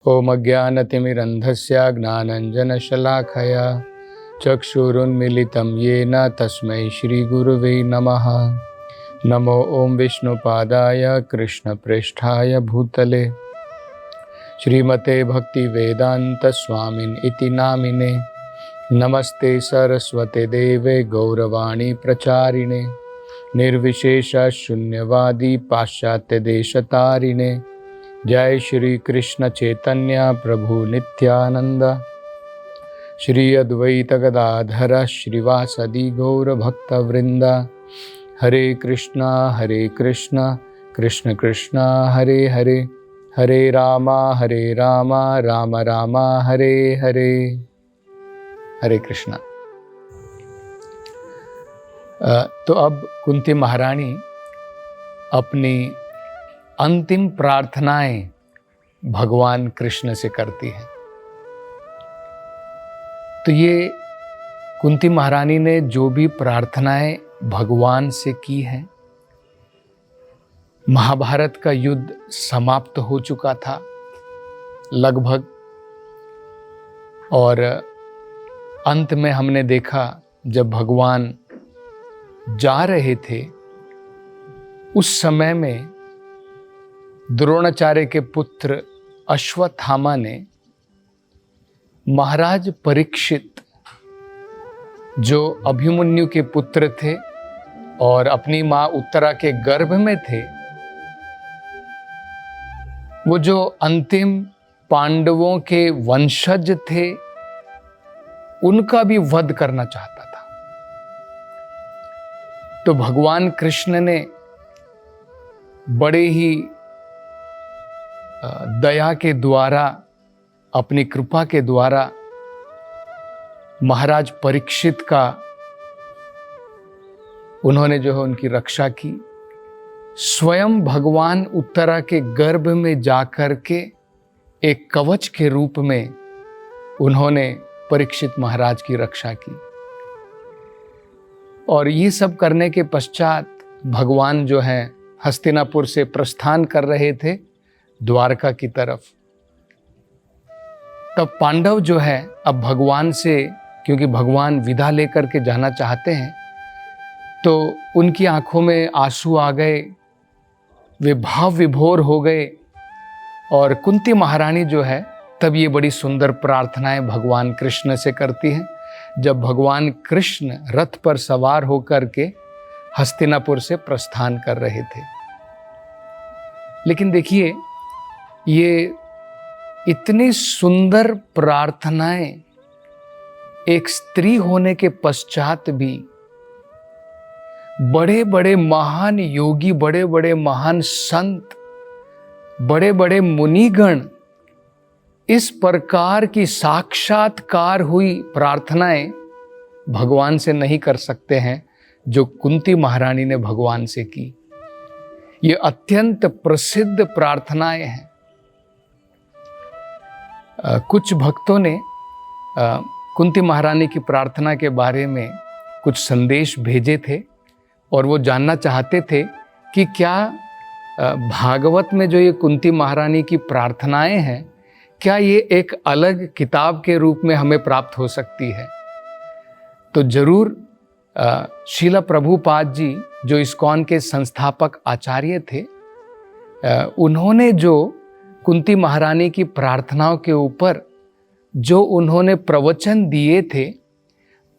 ॐ अज्ञानतिमिरन्धस्य ज्ञानाञ्जनशलाखया चक्षुरुन्मीलितं येन तस्मै श्रीगुरुवे नमः। नमो ॐ विष्णुपादाय कृष्णप्रेष्ठाय भूतले श्रीमते भक्तिवेदान्तस्वामिन् इति नामिने। नमस्ते सरस्वते देवे गौरवाणी प्रचारिणे निर्विशेष शून्यवादी पाश्चात्यदेशतारिणे। जय श्री कृष्ण चैतन्य प्रभु नित्यानंद श्री अद्वैत गदाधर श्रीवासदि गौर भक्त वृंद। हरे कृष्णा कृष्ण कृष्ण हरे हरे, हरे राम राम राम हरे हरे। हरे कृष्णा। तो अब कुंती महारानी अपनी अंतिम प्रार्थनाएं भगवान कृष्ण से करती हैं। तो ये कुंती महारानी ने जो भी प्रार्थनाएं भगवान से की हैं, महाभारत का युद्ध समाप्त हो चुका था लगभग, और अंत में हमने देखा जब भगवान जा रहे थे उस समय में द्रोणाचार्य के पुत्र अश्वत्थामा ने महाराज परीक्षित, जो अभिमन्यु के पुत्र थे और अपनी मां उत्तरा के गर्भ में थे, वो जो अंतिम पांडवों के वंशज थे, उनका भी वध करना चाहता था। तो भगवान कृष्ण ने बड़े ही दया के द्वारा, अपनी कृपा के द्वारा महाराज परीक्षित का उन्होंने जो है उनकी रक्षा की। स्वयं भगवान उत्तरा के गर्भ में जाकर के एक कवच के रूप में उन्होंने परीक्षित महाराज की रक्षा की। और ये सब करने के पश्चात भगवान जो है हस्तिनापुर से प्रस्थान कर रहे थे द्वारका की तरफ। तब पांडव जो है अब भगवान से, क्योंकि भगवान विदा लेकर के जाना चाहते हैं, तो उनकी आंखों में आंसू आ गए, वे भाव विभोर हो गए। और कुंती महारानी जो है तब ये बड़ी सुंदर प्रार्थनाएं भगवान कृष्ण से करती हैं, जब भगवान कृष्ण रथ पर सवार होकर के हस्तिनापुर से प्रस्थान कर रहे थे। लेकिन देखिए, ये इतनी सुंदर प्रार्थनाएं एक स्त्री होने के पश्चात भी बड़े बड़े महान योगी, बड़े बड़े महान संत, बड़े बड़े मुनिगण इस प्रकार की साक्षात्कार हुई प्रार्थनाएं भगवान से नहीं कर सकते हैं जो कुंती महारानी ने भगवान से की। ये अत्यंत प्रसिद्ध प्रार्थनाएं हैं। कुछ भक्तों ने कुंती महारानी की प्रार्थना के बारे में कुछ संदेश भेजे थे, और वो जानना चाहते थे कि क्या भागवत में जो ये कुंती महारानी की प्रार्थनाएं हैं, क्या ये एक अलग किताब के रूप में हमें प्राप्त हो सकती है। तो जरूर श्रील प्रभुपाद जी, जो इस्कॉन के संस्थापक आचार्य थे, उन्होंने जो कुंती महारानी की प्रार्थनाओं के ऊपर जो उन्होंने प्रवचन दिए थे,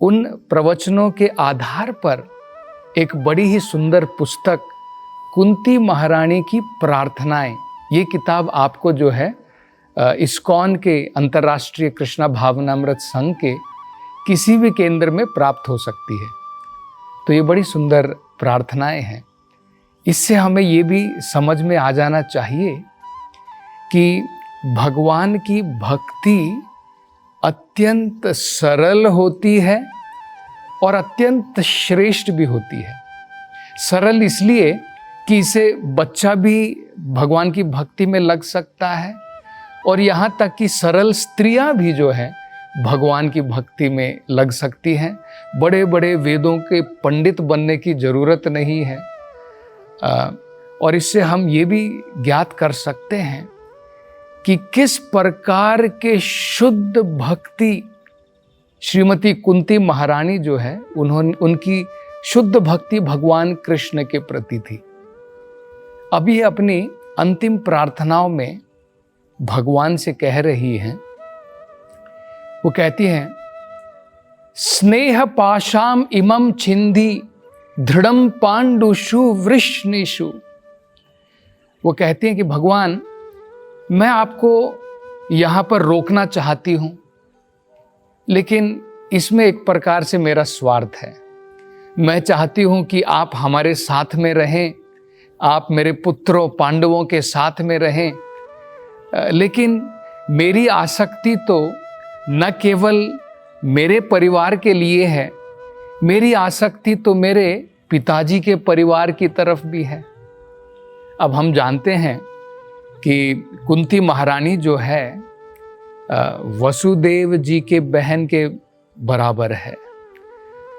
उन प्रवचनों के आधार पर एक बड़ी ही सुंदर पुस्तक कुंती महारानी की प्रार्थनाएं, ये किताब आपको जो है इस्कॉन के अंतर्राष्ट्रीय कृष्णा भावनामृत संघ के किसी भी केंद्र में प्राप्त हो सकती है। तो ये बड़ी सुंदर प्रार्थनाएं हैं। इससे हमें ये भी समझ में आ जाना चाहिए कि भगवान की भक्ति अत्यंत सरल होती है और अत्यंत श्रेष्ठ भी होती है। सरल इसलिए कि इसे बच्चा भी भगवान की भक्ति में लग सकता है, और यहाँ तक कि सरल स्त्रियां भी जो है भगवान की भक्ति में लग सकती हैं। बड़े बड़े वेदों के पंडित बनने की जरूरत नहीं है। और इससे हम ये भी ज्ञात कर सकते हैं कि किस प्रकार के शुद्ध भक्ति श्रीमती कुंती महारानी जो है उनकी शुद्ध भक्ति भगवान कृष्ण के प्रति थी। अभी अपनी अंतिम प्रार्थनाओं में भगवान से कह रही हैं, वो कहती हैं, स्नेह पाशाम इमम छिंदी दृढ़म पांडुषु वृष्णिषु। वो कहती हैं कि भगवान, मैं आपको यहाँ पर रोकना चाहती हूँ, लेकिन इसमें एक प्रकार से मेरा स्वार्थ है। मैं चाहती हूँ कि आप हमारे साथ में रहें, आप मेरे पुत्रों पांडवों के साथ में रहें, लेकिन मेरी आसक्ति तो न केवल मेरे परिवार के लिए है, मेरी आसक्ति तो मेरे पिताजी के परिवार की तरफ भी है। अब हम जानते हैं कि कुंती महारानी जो है वसुदेव जी के बहन के बराबर है,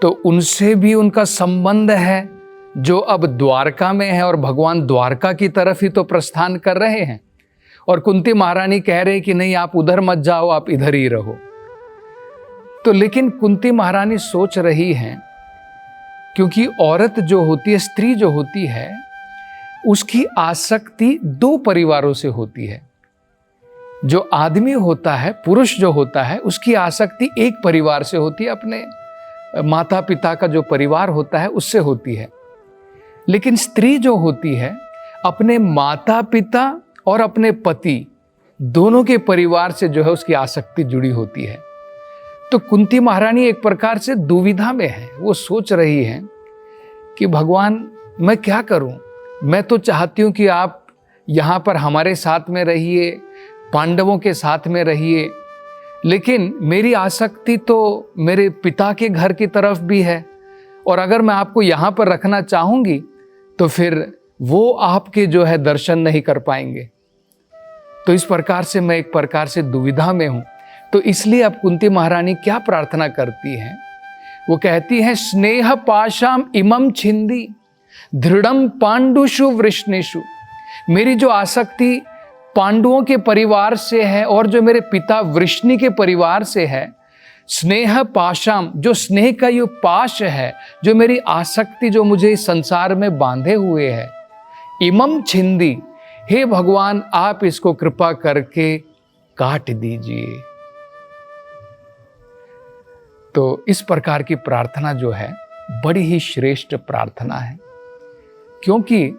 तो उनसे भी उनका संबंध है जो अब द्वारका में है, और भगवान द्वारका की तरफ ही तो प्रस्थान कर रहे हैं, और कुंती महारानी कह रहे कि नहीं आप उधर मत जाओ, आप इधर ही रहो। तो लेकिन कुंती महारानी सोच रही हैं, क्योंकि औरत जो होती है, स्त्री जो होती है, उसकी आसक्ति दो परिवारों से होती है। जो आदमी होता है, पुरुष जो होता है, उसकी आसक्ति एक परिवार से होती है, अपने माता पिता का जो परिवार होता है उससे होती है। लेकिन स्त्री जो होती है, अपने माता पिता और अपने पति दोनों के परिवार से जो है उसकी आसक्ति जुड़ी होती है। तो कुंती महारानी एक प्रकार से दुविधा में है। वो सोच रही हैं कि भगवान मैं क्या करूं, मैं तो चाहती हूं कि आप यहाँ पर हमारे साथ में रहिए, पांडवों के साथ में रहिए, लेकिन मेरी आसक्ति तो मेरे पिता के घर की तरफ भी है, और अगर मैं आपको यहाँ पर रखना चाहूँगी तो फिर वो आपके जो है दर्शन नहीं कर पाएंगे। तो इस प्रकार से मैं एक प्रकार से दुविधा में हूँ। तो इसलिए अब कुंती महारानी क्या प्रार्थना करती हैं, वो कहती हैं, स्नेह पाशाम इमम छिंदी दृढ़म पांडुषु वृष्णिषु। मेरी जो आसक्ति पांडवों के परिवार से है और जो मेरे पिता वृष्णि के परिवार से है, स्नेह पाशाम, जो स्नेह का ये पाश है, जो मेरी आसक्ति जो मुझे इस संसार में बांधे हुए है, इमम छिंदी, हे भगवान आप इसको कृपा करके काट दीजिए। तो इस प्रकार की प्रार्थना जो है बड़ी ही श्रेष्ठ प्रार्थना है, क्योंकि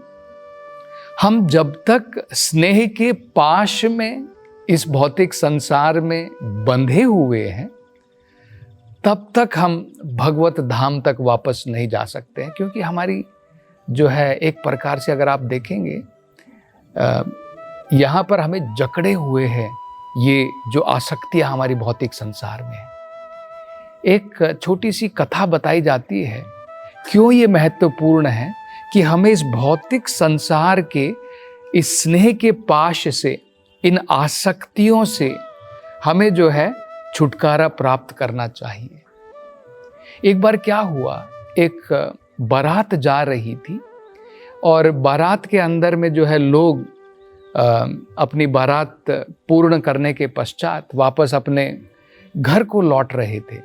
हम जब तक स्नेह के पाश में इस भौतिक संसार में बंधे हुए हैं, तब तक हम भगवत धाम तक वापस नहीं जा सकते हैं। क्योंकि हमारी जो है एक प्रकार से अगर आप देखेंगे, यहाँ पर हमें जकड़े हुए हैं ये जो आसक्तियाँ हमारी भौतिक संसार में है। एक छोटी सी कथा बताई जाती है, क्यों ये महत्वपूर्ण है कि हमें इस भौतिक संसार के इस स्नेह के पाश से, इन आसक्तियों से हमें जो है छुटकारा प्राप्त करना चाहिए। एक बार क्या हुआ, एक बारात जा रही थी, और बारात के अंदर में जो है लोग अपनी बारात पूर्ण करने के पश्चात वापस अपने घर को लौट रहे थे।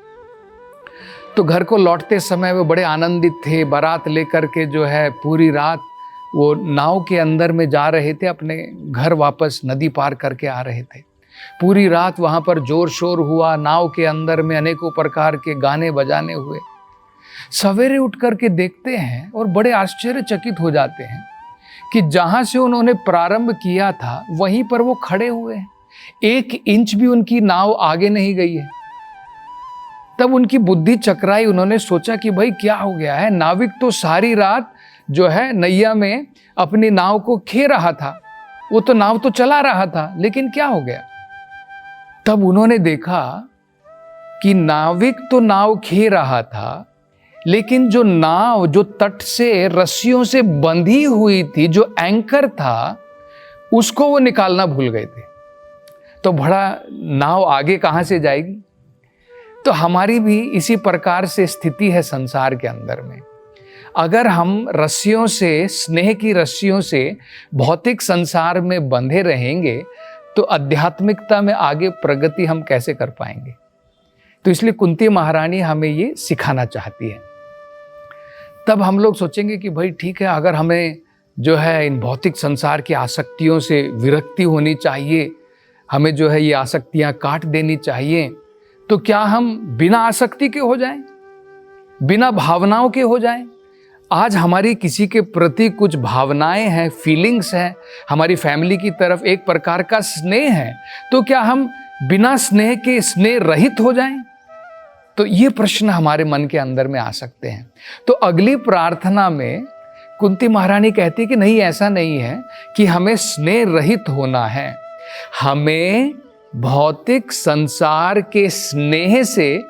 तो घर को लौटते समय वो बड़े आनंदित थे, बारात लेकर के जो है पूरी रात वो नाव के अंदर में जा रहे थे, अपने घर वापस नदी पार करके आ रहे थे। पूरी रात वहाँ पर जोर शोर हुआ, नाव के अंदर में अनेकों प्रकार के गाने बजाने हुए। सवेरे उठ करके देखते हैं और बड़े आश्चर्यचकित हो जाते हैं कि जहाँ से उन्होंने प्रारंभ किया था वहीं पर वो खड़े हुए हैं, 1 इंच भी उनकी नाव आगे नहीं गई है। तब उनकी बुद्धि चकराई, उन्होंने सोचा कि भाई क्या हो गया है, नाविक तो सारी रात जो है नैया में अपनी नाव को खे रहा था, वो तो नाव तो चला रहा था, लेकिन क्या हो गया। तब उन्होंने देखा कि नाविक तो नाव खे रहा था, लेकिन जो नाव जो तट से रस्सियों से बंधी हुई थी, जो एंकर था, उसको वो निकालना भूल गए थे। तो बड़ा नाव आगे कहाँ से जाएगी। तो हमारी भी इसी प्रकार से स्थिति है संसार के अंदर में। अगर हम रस्सियों से, स्नेह की रस्सियों से भौतिक संसार में बंधे रहेंगे, तो आध्यात्मिकता में आगे प्रगति हम कैसे कर पाएंगे। तो इसलिए कुंती महारानी हमें ये सिखाना चाहती है। तब हम लोग सोचेंगे कि भाई ठीक है, अगर हमें जो है इन भौतिक संसार की आसक्तियों से विरक्ति होनी चाहिए, हमें जो है ये आसक्तियां काट देनी चाहिए, तो क्या हम बिना आसक्ति के हो जाएं, बिना भावनाओं के हो जाएं। आज हमारी किसी के प्रति कुछ भावनाएं हैं, फीलिंग्स हैं, हमारी फैमिली की तरफ एक प्रकार का स्नेह है, तो क्या हम बिना स्नेह के स्नेह रहित हो जाएं। तो ये प्रश्न हमारे मन के अंदर में आ सकते हैं। तो अगली प्रार्थना में कुंती महारानी कहती है कि नहीं, ऐसा नहीं है कि हमें स्नेह रहित होना है, हमें भौतिक संसार के स्नेह से,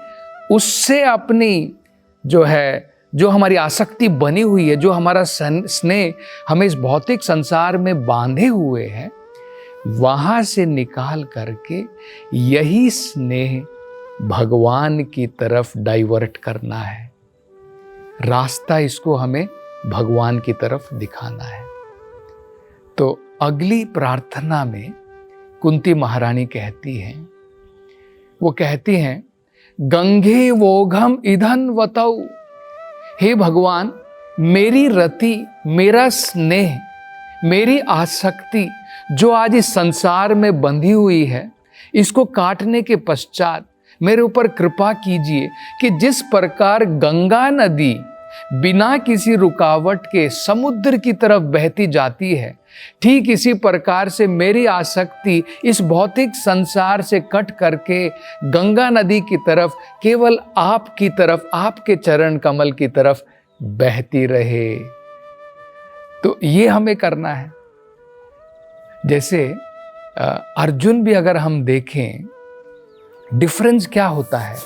उससे अपनी जो हमारी आसक्ति बनी हुई है, जो हमारा स्नेह हमें इस भौतिक संसार में बांधे हुए है, वहां से निकाल करके यही स्नेह भगवान की तरफ डाइवर्ट करना है। रास्ता इसको हमें भगवान की तरफ दिखाना है। तो अगली प्रार्थना में कुंती महारानी कहती हैं, वो कहती हैं, गंगे वोघम इधन वतौ, हे भगवान, मेरी रति, मेरा स्नेह, मेरी आसक्ति जो आज इस संसार में बंधी हुई है, इसको काटने के पश्चात मेरे ऊपर कृपा कीजिए कि जिस प्रकार गंगा नदी बिना किसी रुकावट के समुद्र की तरफ बहती जाती है, ठीक इसी प्रकार से मेरी आसक्ति इस भौतिक संसार से कट करके गंगा नदी की तरफ, केवल आपकी तरफ, आपके चरण कमल की तरफ बहती रहे। तो ये हमें करना है। जैसे अर्जुन भी अगर हम देखें, डिफरेंस क्या होता है,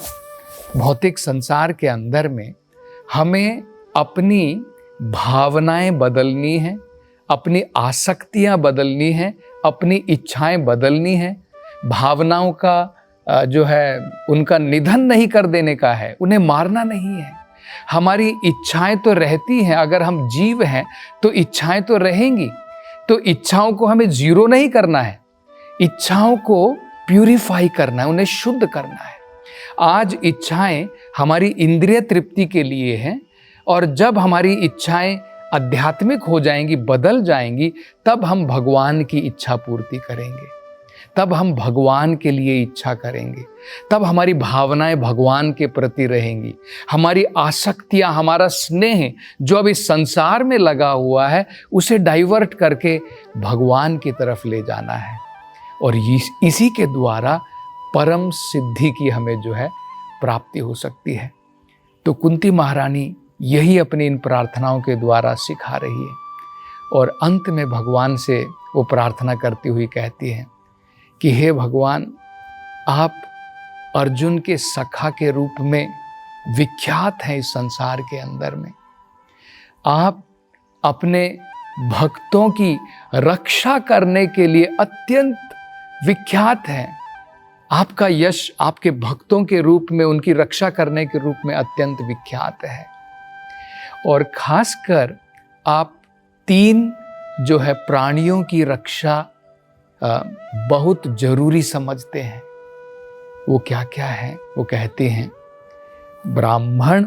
भौतिक संसार के अंदर में हमें अपनी भावनाएं बदलनी है, अपनी आसक्तियां बदलनी है, अपनी इच्छाएं बदलनी है। भावनाओं का जो है उनका निधन नहीं कर देने का है, उन्हें मारना नहीं है। हमारी इच्छाएं तो रहती हैं, अगर हम जीव हैं तो इच्छाएं तो रहेंगी। तो इच्छाओं को हमें जीरो नहीं करना है, इच्छाओं को प्यूरिफाई करना है, उन्हें शुद्ध करना है। आज इच्छाएं हमारी इंद्रिय तृप्ति के लिए हैं, और जब हमारी इच्छाएं आध्यात्मिक हो जाएंगी, बदल जाएंगी, तब हम भगवान की इच्छा पूर्ति करेंगे, तब हम भगवान के लिए इच्छा करेंगे, तब हमारी भावनाएं भगवान के प्रति रहेंगी। हमारी आसक्तियां, हमारा स्नेह जो अब इस संसार में लगा हुआ है, उसे डाइवर्ट करके भगवान की तरफ ले जाना है, और इसी के द्वारा परम सिद्धि की हमें जो है प्राप्ति हो सकती है। तो कुंती महारानी यही अपनी इन प्रार्थनाओं के द्वारा सिखा रही है, और अंत में भगवान से वो प्रार्थना करती हुई कहती है कि हे भगवान, आप अर्जुन के सखा के रूप में विख्यात हैं इस संसार के अंदर में। आप अपने भक्तों की रक्षा करने के लिए अत्यंत विख्यात हैं। आपका यश आपके भक्तों के रूप में, उनकी रक्षा करने के रूप में अत्यंत विख्यात है। और खासकर आप 3 जो है प्राणियों की रक्षा बहुत जरूरी समझते हैं। वो क्या क्या है? वो कहते हैं, ब्राह्मण,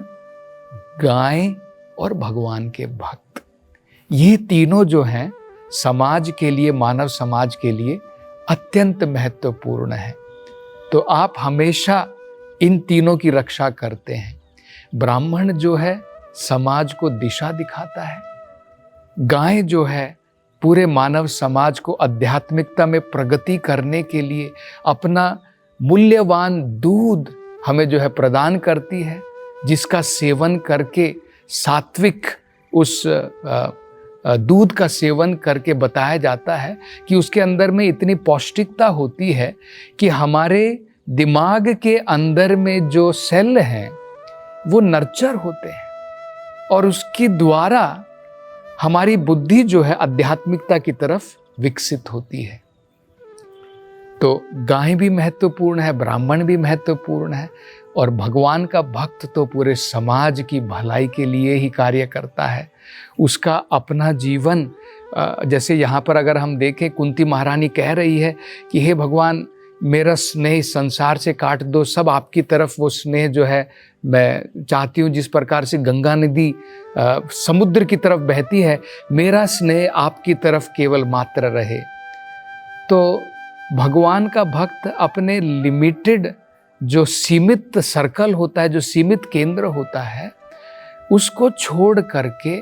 गाय और भगवान के भक्त। ये तीनों जो हैं समाज के लिए, मानव समाज के लिए अत्यंत महत्वपूर्ण है। तो आप हमेशा इन तीनों की रक्षा करते हैं। ब्राह्मण जो है समाज को दिशा दिखाता है, गाय जो है पूरे मानव समाज को आध्यात्मिकता में प्रगति करने के लिए अपना मूल्यवान दूध हमें जो है प्रदान करती है, जिसका सेवन करके सात्विक उस दूध का सेवन करके बताया जाता है कि उसके अंदर में इतनी पौष्टिकता होती है कि हमारे दिमाग के अंदर में जो सेल हैं वो नर्चर होते हैं, और उसके द्वारा हमारी बुद्धि जो है आध्यात्मिकता की तरफ विकसित होती है। तो गाय भी महत्वपूर्ण है, ब्राह्मण भी महत्वपूर्ण है, और भगवान का भक्त तो पूरे समाज की भलाई के लिए ही कार्य करता है। उसका अपना जीवन जैसे यहाँ पर अगर हम देखें, कुंती महारानी कह रही है कि हे भगवान, मेरा स्नेह संसार से काट दो, सब आपकी तरफ वो स्नेह जो है मैं चाहती हूँ। जिस प्रकार से गंगा नदी समुद्र की तरफ बहती है, मेरा स्नेह आपकी तरफ केवल मात्र रहे। तो भगवान का भक्त अपने लिमिटेड जो सीमित सर्कल होता है, जो सीमित केंद्र होता है, उसको छोड़ करके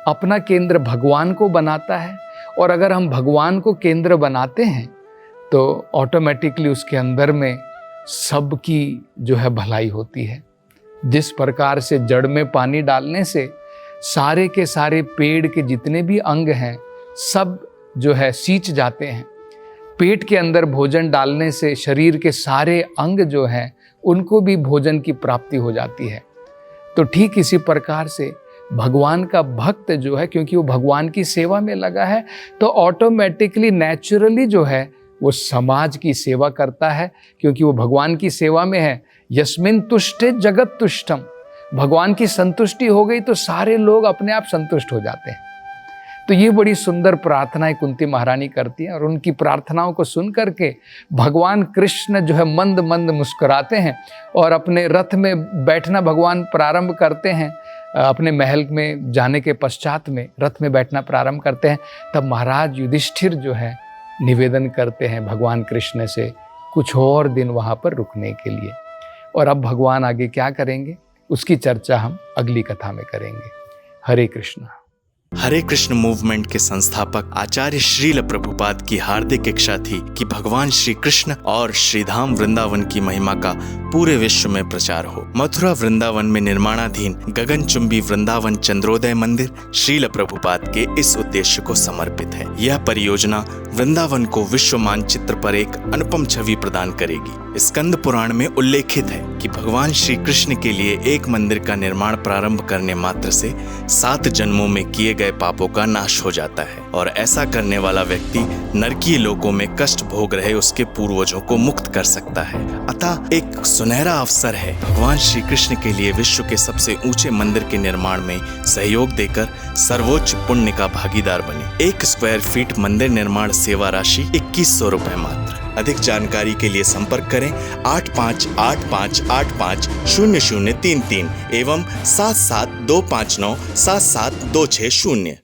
अपना केंद्र भगवान को बनाता है। और अगर हम भगवान को केंद्र बनाते हैं तो ऑटोमेटिकली उसके अंदर में सबकी जो है भलाई होती है। जिस प्रकार से जड़ में पानी डालने से सारे के सारे पेड़ के जितने भी अंग हैं सब जो है सींच जाते हैं, पेट के अंदर भोजन डालने से शरीर के सारे अंग जो हैं उनको भी भोजन की प्राप्ति हो जाती है। तो ठीक इसी प्रकार से भगवान का भक्त जो है, क्योंकि वो भगवान की सेवा में लगा है, तो ऑटोमेटिकली नेचुरली जो है वो समाज की सेवा करता है, क्योंकि वो भगवान की सेवा में है। यस्मिन तुष्टे जगत तुष्टम, भगवान की संतुष्टि हो गई तो सारे लोग अपने आप संतुष्ट हो जाते हैं। तो ये बड़ी सुंदर प्रार्थनाएं कुंती महारानी करती हैं, और उनकी प्रार्थनाओं को सुन करके भगवान कृष्ण जो है मंद मंद मुस्कुराते हैं और अपने रथ में बैठना भगवान प्रारंभ करते हैं। अपने महल में जाने के पश्चात में रथ में बैठना प्रारंभ करते हैं। तब महाराज युधिष्ठिर जो है निवेदन करते हैं भगवान कृष्ण से कुछ और दिन वहाँ पर रुकने के लिए। और अब भगवान आगे क्या करेंगे उसकी चर्चा हम अगली कथा में करेंगे। हरे कृष्ण। हरे कृष्ण मूवमेंट के संस्थापक आचार्य श्रील प्रभुपाद की हार्दिक इच्छा थी कि भगवान श्री कृष्ण और श्रीधाम वृंदावन की महिमा का पूरे विश्व में प्रचार हो। मथुरा वृंदावन में निर्माणाधीन गगनचुंबी वृंदावन चंद्रोदय मंदिर श्रील प्रभुपाद के इस उद्देश्य को समर्पित है। यह परियोजना वृंदावन को विश्व मानचित्र पर एक अनुपम छवि प्रदान करेगी। स्कंद पुराण में उल्लेखित है कि भगवान श्री कृष्ण के लिए एक मंदिर का निर्माण प्रारंभ करने मात्र से 7 जन्मों में किए गए पापों का नाश हो जाता है, और ऐसा करने वाला व्यक्ति नरकीय लोकों में कष्ट भोग रहे उसके पूर्वजों को मुक्त कर सकता है। अतः एक सुनहरा अवसर है भगवान श्री कृष्ण के लिए विश्व के सबसे ऊंचे मंदिर के निर्माण में सहयोग देकर सर्वोच्च पुण्य का भागीदार बने। 1 स्क्वायर फीट मंदिर निर्माण सेवा राशि 2100 रुपए मात्र। अधिक जानकारी के लिए संपर्क करें 8585850033 एवं 7725977260।